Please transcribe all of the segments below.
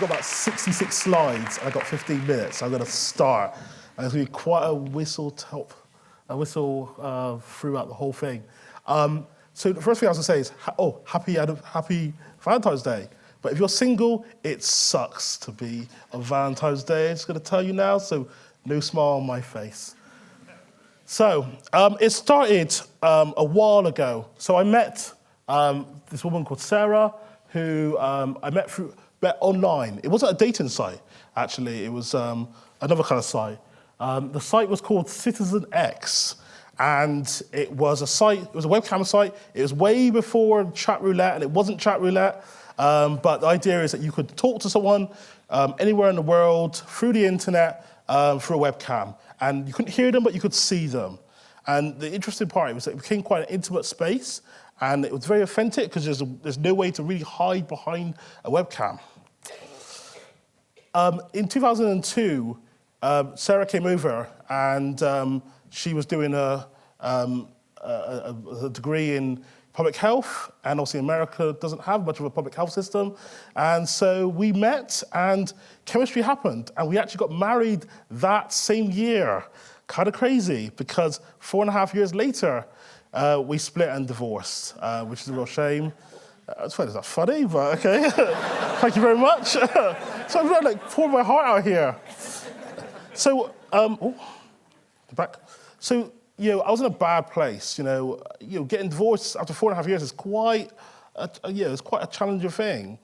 got about 66 slides, and I got 15 minutes. So I'm going to start. And it's going to be quite a whistle throughout the whole thing. So the first thing I was going to say is, happy Valentine's Day. But if you're single, it sucks to be on Valentine's Day. I'm just going to tell you now, so no smile on my face. So it started a while ago. So I met this woman called Sarah, who I met online. It wasn't a dating site, actually. It was another kind of site. The site was called Citizen X, and it was a webcam site. It was way before chat roulette, and it wasn't chat roulette. But the idea is that you could talk to someone anywhere in the world through the internet through a webcam. And you couldn't hear them, but you could see them. And the interesting part was that it became quite an intimate space, and it was very authentic because there's no way to really hide behind a webcam. In 2002, Sarah came over, and she was doing a degree in public health, and obviously America doesn't have much of a public health system. And so we met, and chemistry happened, and we actually got married that same year. Kind of crazy, because 4.5 years later, we split and divorced, which is a real shame. It's not funny, but okay. Thank you very much. So I'm really pouring my heart out here. So, back. So, I was in a bad place. Getting divorced after 4.5 years is quite a challenging thing.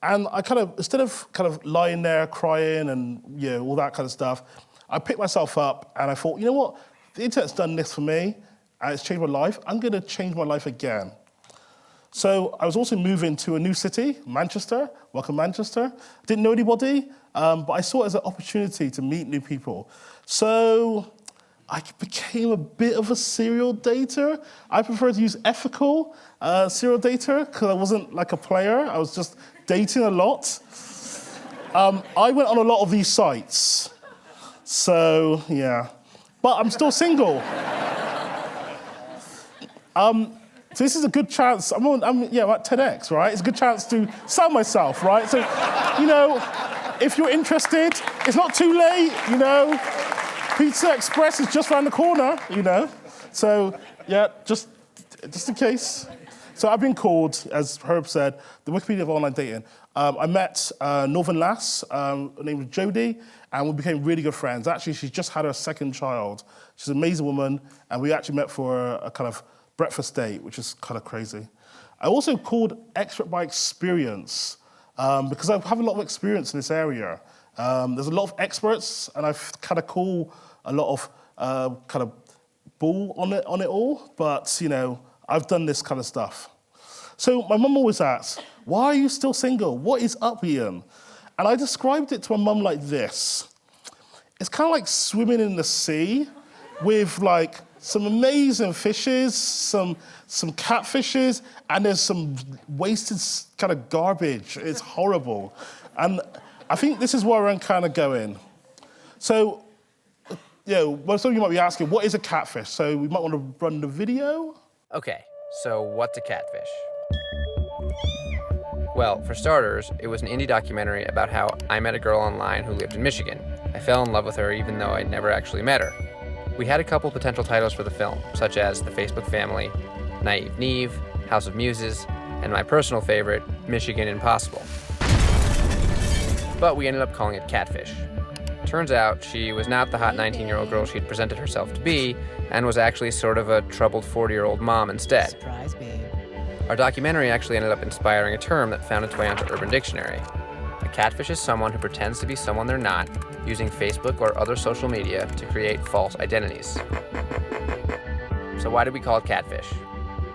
And I instead of lying there crying and all that kind of stuff, I picked myself up and I thought, you know what? The internet's done this for me, and it's changed my life. I'm going to change my life again. So I was also moving to a new city, Manchester. Welcome, Manchester. Didn't know anybody, but I saw it as an opportunity to meet new people. So I became a bit of a serial dater. I prefer to use ethical serial dater because I wasn't like a player. I was just dating a lot. I went on a lot of these sites. So, yeah. But I'm still single. So this is a good chance. I'm at TEDx, right? It's a good chance to sell myself, right? So, if you're interested, it's not too late, Pizza Express is just around the corner, So, yeah, just in case. So I've been called, as Herb said, the Wikipedia of Online Dating. I met a Northern lass, her name was Jodie, and we became really good friends. Actually, she just had her second child. She's an amazing woman, and we actually met for a kind of breakfast date, which is kind of crazy. I also called expert by experience, because I have a lot of experience in this area. There's a lot of experts, and I kind of call a lot of kind of bull on it all, but I've done this kind of stuff. So my mum always asks, why are you still single? What is up, Ian? And I described it to my mum like this. It's kind of like swimming in the sea with some amazing fishes, some catfishes, and there's some wasted kind of garbage. It's horrible. And I think this is where I'm kind of going. So, well, some of you might be asking, what is a catfish? So we might want to run the video. Okay, so what's a catfish? Well, for starters, it was an indie documentary about how I met a girl online who lived in Michigan. I fell in love with her even though I never actually met her. We had a couple potential titles for the film, such as The Facebook Family, Naive Neve, House of Muses, and my personal favorite, Michigan Impossible. But we ended up calling it Catfish. Turns out she was not the hot 19-year-old girl she'd presented herself to be, and was actually sort of a troubled 40-year-old mom instead. Surprise, babe. Our documentary actually ended up inspiring a term that found its way onto Urban Dictionary. A catfish is someone who pretends to be someone they're not, using Facebook or other social media to create false identities. So why did we call it catfish?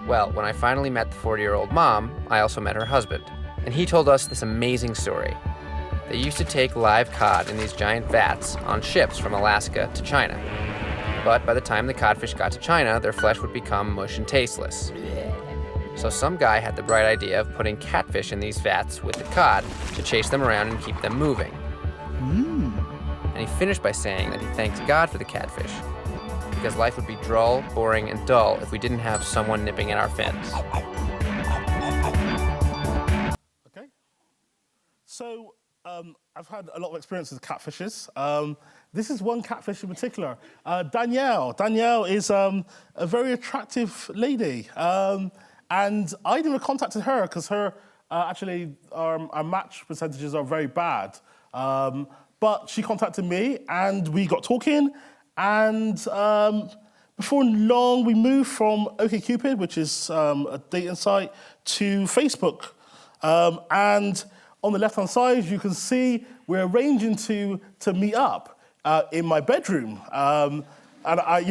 Well, when I finally met the 40-year-old mom, I also met her husband, and he told us this amazing story. They used to take live cod in these giant vats on ships from Alaska to China. But by the time the codfish got to China, their flesh would become mush and tasteless. So some guy had the bright idea of putting catfish in these vats with the cod to chase them around and keep them moving. And he finished by saying that he thanked God for the catfish, because life would be droll, boring, and dull if we didn't have someone nipping at our fins. Okay. So I've had a lot of experience with catfishes. This is one catfish in particular. Danielle. Danielle is a very attractive lady. And I never contacted her because her, our match percentages are very bad. But she contacted me and we got talking. And before long, we moved from OkCupid, which is a dating site, to Facebook. And on the left-hand side, you can see we're arranging to meet up in my bedroom. And I,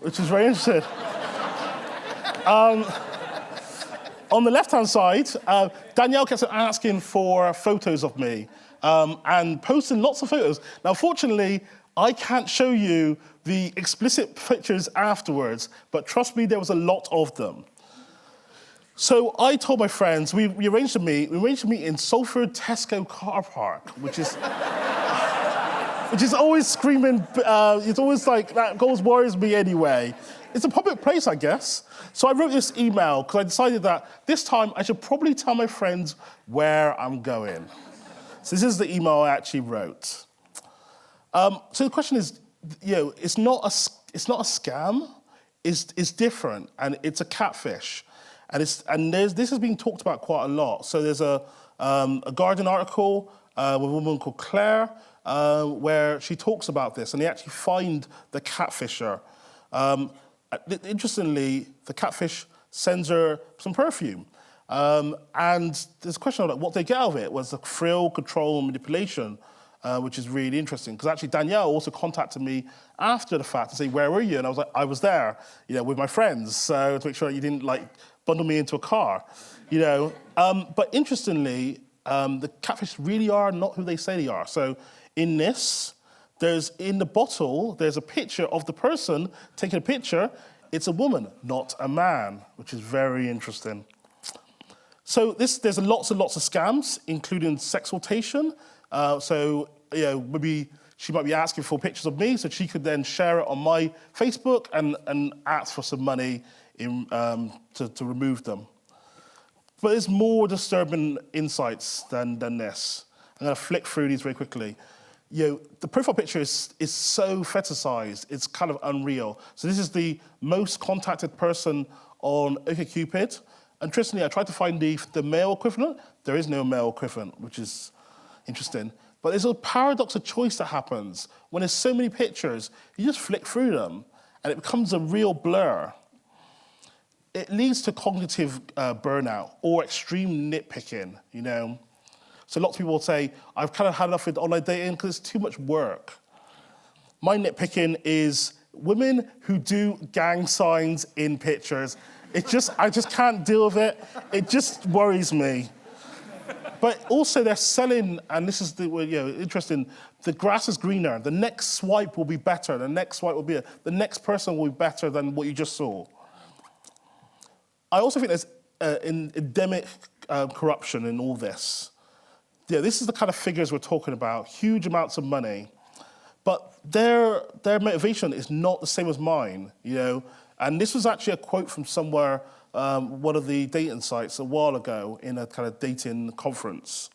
which is very interesting. On the left-hand side, Danielle kept asking for photos of me and posting lots of photos. Now, fortunately, I can't show you the explicit pictures afterwards, but trust me, there was a lot of them. So I told my friends, we arranged to meet. We arranged to meet in Salford Tesco car park, which is always screaming. It's always like that worries me anyway. It's a public place, I guess. So I wrote this email because I decided that this time I should probably tell my friends where I'm going. So this is the email I actually wrote. So the question is, it's not a scam. It's different, and it's a catfish. And this has been talked about quite a lot. So there's a Guardian article with a woman called Claire where she talks about this, and they actually find the catfisher. Interestingly, the catfish sends her some perfume. And there's a question of what they get out of it. Was the thrill, control, and manipulation, which is really interesting. Because actually Danielle also contacted me after the fact to say, where were you? And I was like, I was there, with my friends. So to make sure you didn't bundle me into a car, But interestingly, the catfish really are not who they say they are. So in this, in the bottle, there's a picture of the person taking a picture. It's a woman, not a man, which is very interesting. So there's lots and lots of scams, including sextortation. Maybe she might be asking for pictures of me so she could then share it on my Facebook and ask for some money to remove them. But there's more disturbing insights than this. I'm going to flick through these very quickly. The profile picture is so fetishized, it's kind of unreal. So this is the most contacted person on OkCupid. Interestingly, I tried to find the male equivalent. There is no male equivalent, which is interesting. But there's a paradox of choice that happens. When there's so many pictures, you just flick through them, and it becomes a real blur. It leads to cognitive burnout or extreme nitpicking, So lots of people will say, I've kind of had enough with online dating because it's too much work. My nitpicking is women who do gang signs in pictures. I just can't deal with it. It just worries me. But also they're selling, and this is interesting, the grass is greener. The next swipe will be better. The next person will be better than what you just saw. I also think there's endemic corruption in all this. This is the kind of figures we're talking about, huge amounts of money. But their motivation is not the same as mine, And this was actually a quote from somewhere, one of the dating sites a while ago in a kind of dating conference.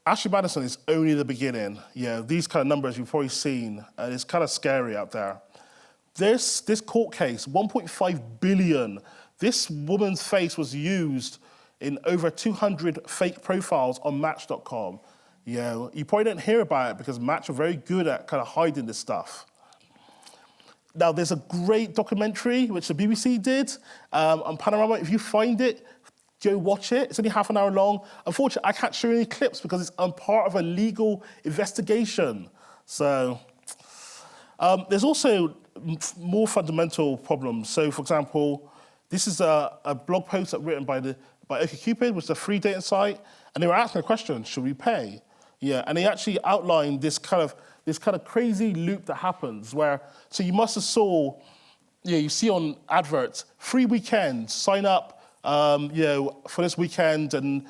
Ashley Madison is only the beginning. These kind of numbers you've probably seen, and it's kind of scary out there. This court case, 1.5 billion, this woman's face was used in over 200 fake profiles on Match.com. You probably don't hear about it because Match are very good at kind of hiding this stuff. Now, there's a great documentary, which the BBC did, on Panorama. If you find it, go watch it. It's only half an hour long. Unfortunately, I can't show any clips because it's part of a legal investigation. So there's also more fundamental problems. So, for example, this is a blog post written by OkCupid, which is a free dating site, and they were asking a question: should we pay? And they actually outlined this kind of crazy loop that happens where, so you must have saw, you see on adverts, free weekend, sign up, for this weekend and,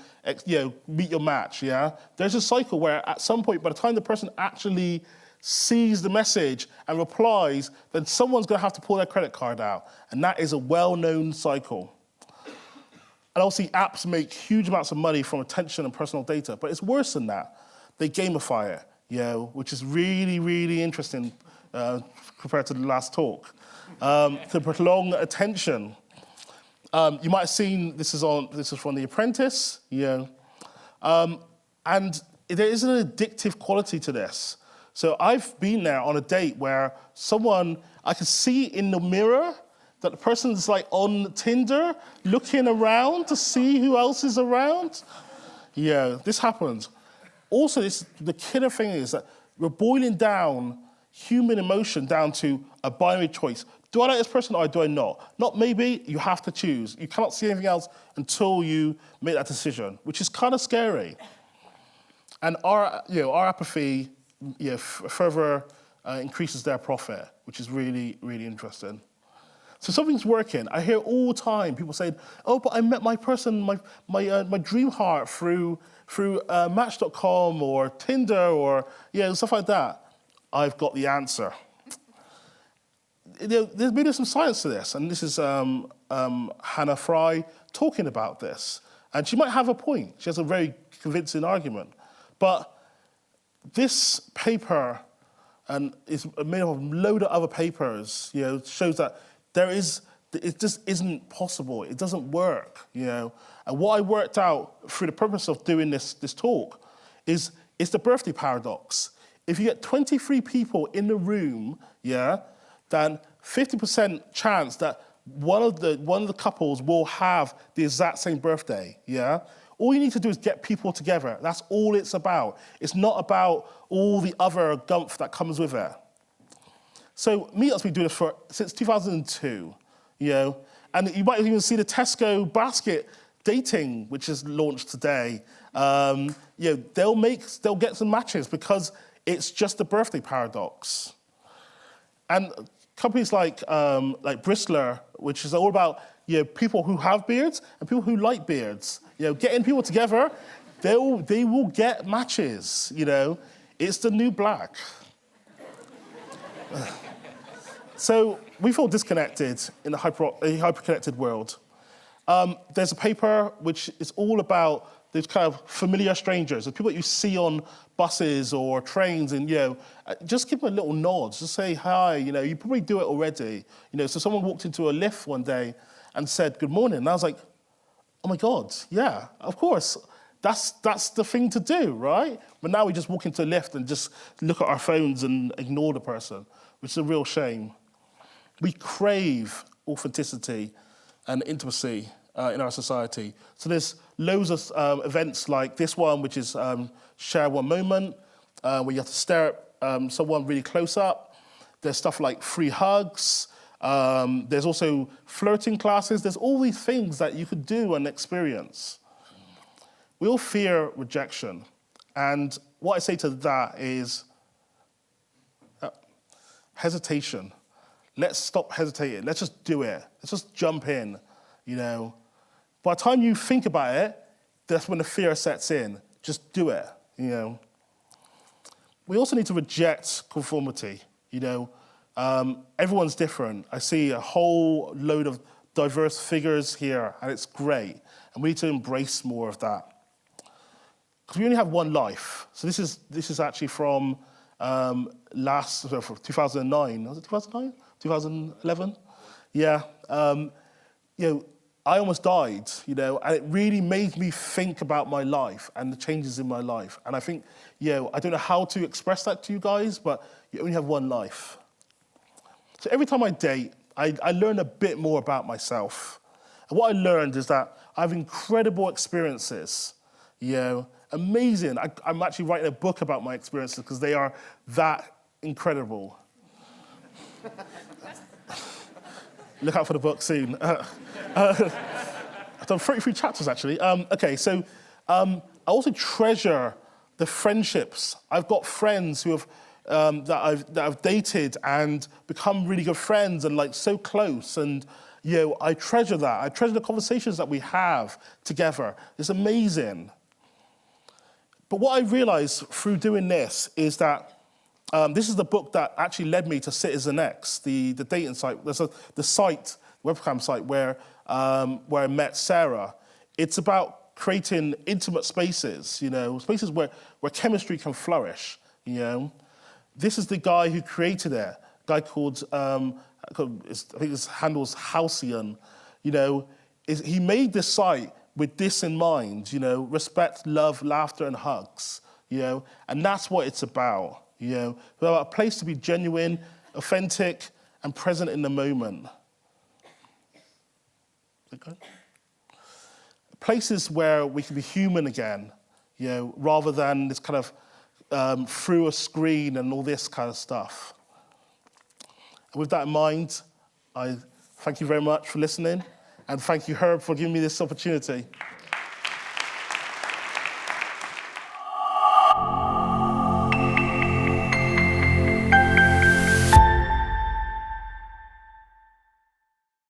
meet your match, There's a cycle where at some point, by the time the person actually sees the message and replies, then someone's gonna have to pull their credit card out. And that is a well-known cycle. And obviously apps make huge amounts of money from attention and personal data, but it's worse than that. They gamify it, which is really, really interesting compared to the last talk. To prolong attention. You might have seen, this is from The Apprentice, and there is an addictive quality to this. So I've been there on a date where I can see in the mirror that the person's like on Tinder, looking around to see who else is around. This happens. Also, the killer thing is that we're boiling down human emotion down to a binary choice. Do I like this person or do I not? Not maybe, you have to choose. You cannot see anything else until you make that decision, which is kind of scary. And our apathy further increases their profit, which is really, really interesting. So something's working. I hear all the time people saying, "Oh, but I met my person, my dream heart through Match.com or Tinder or stuff like that." I've got the answer. There's maybe some science to this, and this is Hannah Fry talking about this, and she might have a point. She has a very convincing argument, but this paper and is made up of a load of other papers. Shows that it just isn't possible. It doesn't work. And what I worked out through the purpose of doing this talk is the birthday paradox. If you get 23 people in the room, then 50% chance that one of the couples will have the exact same birthday. All you need to do is get people together. That's all it's about. It's not about all the other gumph that comes with it. So Meetup's been doing this since 2002, and you might even see the Tesco basket dating, which is launched today. They'll get some matches because it's just the birthday paradox. And companies like Bristler, which is all about people who have beards and people who like beards. Getting people together, they will get matches. It's the new black. So we feel disconnected in a hyper-connected world. There's a paper which is all about these kind of familiar strangers, the people that you see on buses or trains, and just give them a little nod, just say hi. You probably do it already. So someone walked into a lift one day and said good morning, and I was like, oh my God, yeah, of course. That's the thing to do, right? But now we just walk into a lift and just look at our phones and ignore the person, which is a real shame. We crave authenticity and intimacy in our society. So there's loads of events like this one, which is Share One Moment, where you have to stare at someone really close up. There's stuff like free hugs. There's also flirting classes. There's all these things that you could do and experience. We all fear rejection. And what I say to that is hesitation. Let's stop hesitating. Let's just do it. Let's just jump in, By the time you think about it, that's when the fear sets in. Just do it, We also need to reject conformity, Everyone's different. I see a whole load of diverse figures here, and it's great. And we need to embrace more of that. Because we only have one life. So this is actually from 2009. Was it 2009? 2011? Yeah. I almost died, and it really made me think about my life and the changes in my life. And I think, I don't know how to express that to you guys, but you only have one life. So every time I date, I learn a bit more about myself. And what I learned is that I have incredible experiences, amazing. I'm actually writing a book about my experiences because they are that incredible. Look out for the book soon. I've done 33 chapters, actually. So I also treasure the friendships. I've got friends who have that I've dated and become really good friends and so close. And I treasure that. I treasure the conversations that we have together. It's amazing. But what I realized through doing this is that this is the book that actually led me to Citizen X, the dating site. There's the webcam site where I met Sarah. It's about creating intimate spaces, you know, spaces where chemistry can flourish, you know. This is the guy who created it, a guy called, I think his handle's Halcyon, you know. He made this site with this in mind, you know, respect, love, laughter, and hugs, you know, and that's what it's about, you know. It's about a place to be genuine, authentic, and present in the moment. Okay. Places where we can be human again, you know, rather than this kind of through a screen and all this kind of stuff. And with that in mind, I thank you very much for listening, and thank you, Herb, for giving me this opportunity.